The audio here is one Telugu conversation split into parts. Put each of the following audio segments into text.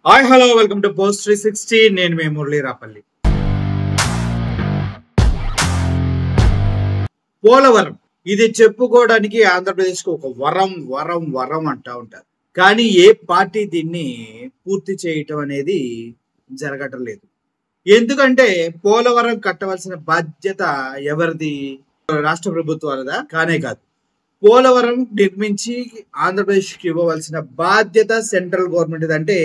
Hi hello welcome to post 360. నేను మీ మురళీ రాపల్లి. పోలవరం ఇది చెప్పుకోవడానికి ఆంధ్రప్రదేశ్కి ఒక వరం వరం వరం అంటా ఉంటారు. కానీ ఏ పార్టీ దీన్ని పూర్తి చేయటం అనేది జరగటం లేదు. ఎందుకంటే పోలవరం కట్టవలసిన బాధ్యత ఎవరిది? రాష్ట్ర ప్రభుత్వాలదా? కానే కాదు. పోలవరం నిర్మించి ఆంధ్రప్రదేశ్కి ఇవ్వవలసిన బాధ్యత సెంట్రల్ గవర్నమెంట్ అంటే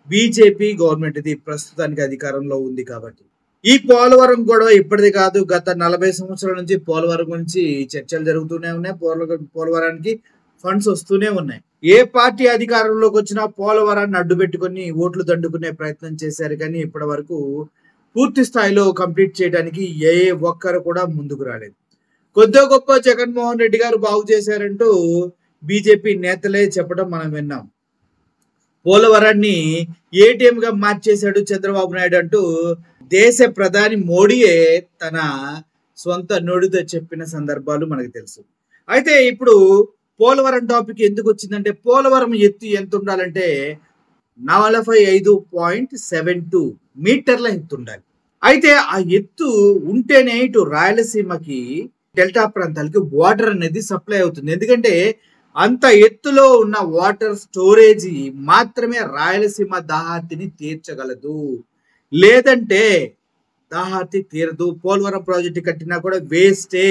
బీజేపీ గవర్నమెంట్ ఇది ప్రస్తుతానికి అధికారంలో ఉంది. కాబట్టి ఈ పోలవరం గొడవ ఇప్పటిది కాదు, గత 40 సంవత్సరాల నుంచి పోలవరం గురించి చర్చలు జరుగుతూనే ఉన్నాయి. పోలవరానికి ఫండ్స్ వస్తూనే ఉన్నాయి. ఏ పార్టీ అధికారంలోకి వచ్చినా పోలవరాన్ని అడ్డు పెట్టుకుని ఓట్లు దండుకునే ప్రయత్నం చేశారు. కానీ ఇప్పటి వరకు పూర్తి స్థాయిలో కంప్లీట్ చేయడానికి ఏ ఒక్కరు కూడా ముందుకు రాలేదు. కొద్ది గొప్ప జగన్మోహన్ రెడ్డి గారు బాగు చేశారంటూ బీజేపీ నేతలే చెప్పడం మనం విన్నాం. పోలవరాన్ని ఏటీఎం గా మార్చేశాడు చంద్రబాబు నాయుడు అంటూ దేశ ప్రధాని మోడీయే తన సొంత నోటితో చెప్పిన సందర్భాలు మనకు తెలుసు. అయితే ఇప్పుడు పోలవరం టాపిక్ ఎందుకు వచ్చిందంటే, పోలవరం ఎత్తు ఎంత ఉండాలంటే 45.72 మీటర్ల ఎత్తు ఉండాలి. అయితే ఆ ఎత్తు ఉంటేనే ఇటు రాయలసీమకి డెల్టా ప్రాంతాలకి వాటర్ అనేది సప్లై అవుతుంది. ఎందుకంటే అంత ఎత్తులో ఉన్న వాటర్ స్టోరేజీ మాత్రమే రాయలసీమ దాహార్తిని తీర్చగలదు. లేదంటే దాహార్తి తీరదు. పోలవరం ప్రాజెక్టు కట్టినా కూడా వేస్టే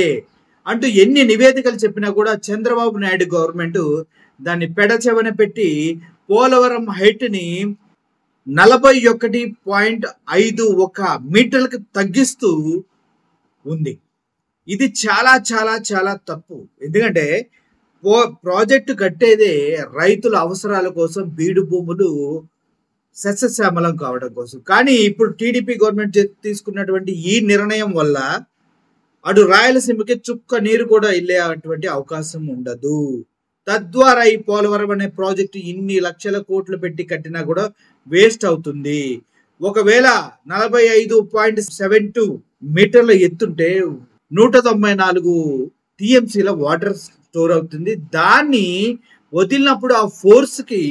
అంటూ ఎన్ని నివేదికలు చెప్పినా కూడా చంద్రబాబు నాయుడు గవర్నమెంట్ దాన్ని పెడచెవన పెట్టి పోలవరం హైట్ ని 41.51 మీటర్లకు తగ్గిస్తూ ఉంది. ఇది చాలా చాలా చాలా తప్పు. ఎందుకంటే ప్రాజెక్టు కట్టేదే రైతుల అవసరాల కోసం, బీడు భూములు సస్యశ్యామలం కావడం కోసం. కానీ ఇప్పుడు టీడీపీ గవర్నమెంట్ తీసుకున్నటువంటి ఈ నిర్ణయం వల్ల అటు రాయలసీమకి చుక్క నీరు కూడా వెళ్ళేటువంటి అవకాశం ఉండదు. తద్వారా ఈ పోలవరం అనే ప్రాజెక్టు ఇన్ని లక్షల కోట్లు పెట్టి కట్టినా కూడా వేస్ట్ అవుతుంది. ఒకవేళ 45.72 మీటర్ల ఎత్తుంటే 194 టీఎంసీల వాటర్ స్టోర్ అవుతుంది. దాన్ని వదిలినప్పుడు ఆ ఫోర్స్ కి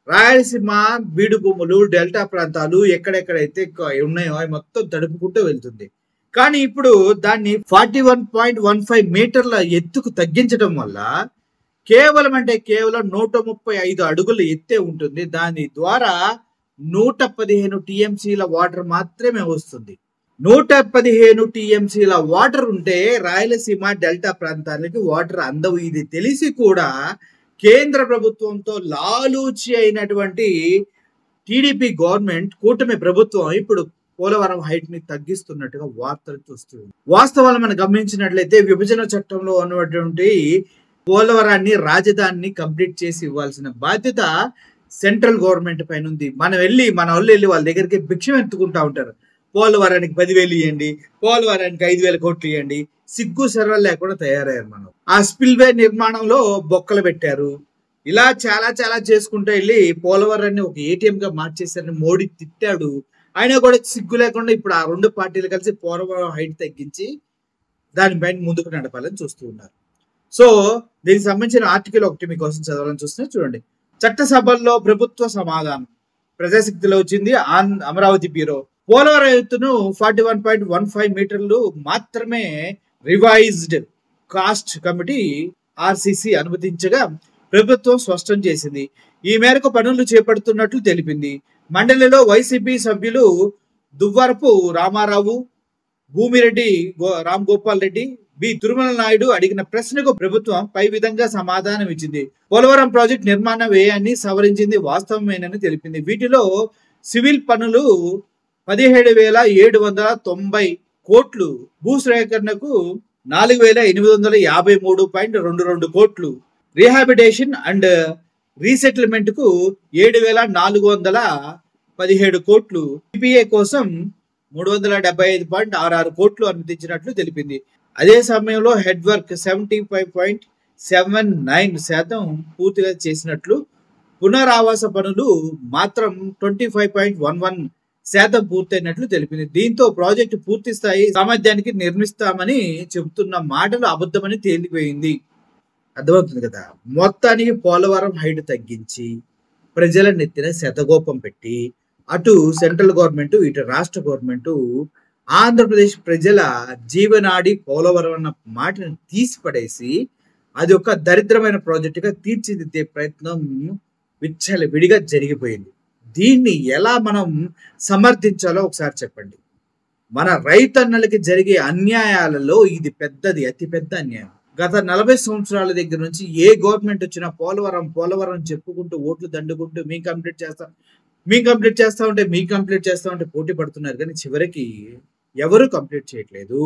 రాయలసీమ బీడు భూములు, డెల్టా ప్రాంతాలు ఎక్కడెక్కడైతే ఉన్నాయో అవి మొత్తం తడుపుకుంటూ వెళ్తుంది. కానీ ఇప్పుడు దాన్ని 41.15 మీటర్ల ఎత్తుకు తగ్గించడం వల్ల కేవలం 135 అడుగుల ఎత్తే ఉంటుంది. దాని ద్వారా 115 టీఎంసీల వాటర్ మాత్రమే వస్తుంది. 115 టీఎంసీల వాటర్ ఉంటే రాయలసీమ డెల్టా ప్రాంతాలకి వాటర్ అందవు. ఇది తెలిసి కూడా కేంద్ర ప్రభుత్వంతో లాలూచి అయినటువంటి టీడీపీ గవర్నమెంట్, కూటమి ప్రభుత్వం ఇప్పుడు పోలవరం హైట్ ని తగ్గిస్తున్నట్టుగా వార్తలు చూస్తుంది. వాస్తవాలు మనం గమనించినట్లయితే విభజన చట్టంలో ఉన్నటువంటి పోలవరాన్ని రాజధానిని కంప్లీట్ చేసి ఇవ్వాల్సిన బాధ్యత సెంట్రల్ గవర్నమెంట్ పైన ఉంది. మన వాళ్ళు వెళ్ళి వాళ్ళ దగ్గరికి భిక్షం ఎత్తుకుంటా ఉంటారు. పోలవరానికి 10,000 ఇవ్వండి, పోలవరానికి 5,000 కోట్లు ఇవ్వండి. సిగ్గు సర్వలు లేకుండా తయారయ్యారు. మనం ఆ స్పిల్వే నిర్మాణంలో బొక్కలు పెట్టారు. ఇలా చాలా చాలా చేసుకుంటూ వెళ్ళి పోలవరాన్ని ఒక ఏటీఎం గా మార్చేశారని మోడీ తిట్టాడు. అయినా కూడా సిగ్గు లేకుండా ఇప్పుడు ఆ రెండు పార్టీలు కలిసి పోలవరం హైట్ తగ్గించి దానిపైన ముందుకు నడపాలని చూస్తూ ఉన్నారు. సో దీనికి సంబంధించిన ఆర్టికల్ ఒకటి మీకోసం చదవాలని చూస్తున్నా. చూడండి. చట్టసభల్లో ప్రభుత్వ సమాధానం ప్రజాశక్తిలో వచ్చింది. అమరావతి బ్యూరో పోలవరం ఎత్తును 41.15 మీటర్లు మాత్రమే రివైజ్డ్ కాస్ట్ కమిటీ ఆర్సీసీ అనుమతించగా ప్రభుత్వం స్పష్టం చేసింది. ఈ మేరకు పనులు చేపడుతున్నట్లు తెలిపింది. మండలిలో వైసీపీ సభ్యులు దువ్వరపు రామారావు, భూమిరెడ్డి రామ్ గోపాల్ రెడ్డి, బి తిరుమల నాయుడు అడిగిన ప్రశ్నకు ప్రభుత్వం పై విధంగా సమాధానం ఇచ్చింది. పోలవరం ప్రాజెక్టు నిర్మాణ వ్యయాన్ని సవరించింది వాస్తవమేనని తెలిపింది. వీటిలో సివిల్ పనులు 17,790 కోట్లు, భూసేకరణకు 4,853.22 కోట్లు, రీహాబిటేషన్ అండ్ రీసెటిల్మెంట్ కు 7,417 కోట్లు, పిపిఏ కోసం 375.66 కోట్లు అనుమతించినట్లు తెలిపింది. అదే సమయంలో హెడ్ వర్క్ 75.79% పూర్తిగా చేసినట్లు, పునరావాస పనులు మాత్రం 25.11% పూర్తయినట్లు తెలిపింది. దీంతో ప్రాజెక్టు పూర్తి స్థాయి సామర్థ్యానికి నిర్మిస్తామని చెబుతున్న మాటలు అబద్ధమని తేలిపోయింది. అర్థమవుతుంది కదా. మొత్తానికి పోలవరం హైట్ తగ్గించి ప్రజల నెత్తిన శతగోపం పెట్టి అటు సెంట్రల్ గవర్నమెంట్ ఇటు రాష్ట్ర గవర్నమెంట్ ఆంధ్రప్రదేశ్ ప్రజల జీవనాడి పోలవరం అన్న మాటను తీసి పడేసి అది ఒక దరిద్రమైన ప్రాజెక్టుగా తీర్చిదిద్దే ప్రయత్నం విడిగా జరిగిపోయింది. దీన్ని ఎలా మనం సమర్థించాలో ఒకసారి చెప్పండి. మన రైతన్నలకి జరిగే అన్యాయాలలో ఇది పెద్దది, అతి పెద్ద అన్యాయం. గత 40 సంవత్సరాల దగ్గర నుంచి ఏ గవర్నమెంట్ వచ్చినా పోలవరం చెప్పుకుంటూ ఓట్లు దండుకుంటూ మేము కంప్లీట్ చేస్తా ఉంటే పోటీ పడుతున్నారు. కానీ చివరికి ఎవరు కంప్లీట్ చేయట్లేదు.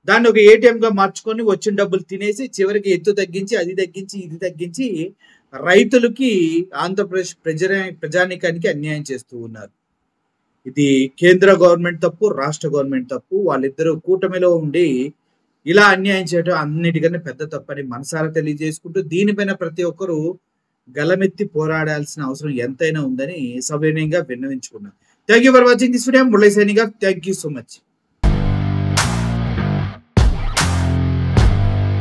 దాన్ని ఒక ఏటీఎంగా మార్చుకొని వచ్చిన డబ్బులు తినేసి చివరికి ఎత్తు తగ్గించి ఇది తగ్గించి రైతులకి ఆంధ్రప్రదేశ్ ప్రజానీకానికి అన్యాయం చేస్తూ ఉన్నారు. ఇది కేంద్ర గవర్నమెంట్ తప్పు, రాష్ట్ర గవర్నమెంట్ తప్పు. వాళ్ళిద్దరూ కూటమిలో ఉండి ఇలా అన్యాయం చేయడం అన్నిటికన్నా పెద్ద తప్పని మనసారా తెలియజేసుకుంటూ దీనిపైన ప్రతి ఒక్కరూ గలమెత్తి పోరాడాల్సిన అవసరం ఎంతైనా ఉందని సవినయంగా విన్నవించుకున్నాను. Thank you for watching this video. Murali సైనిగా థ్యాంక్ యూ సో మచ్.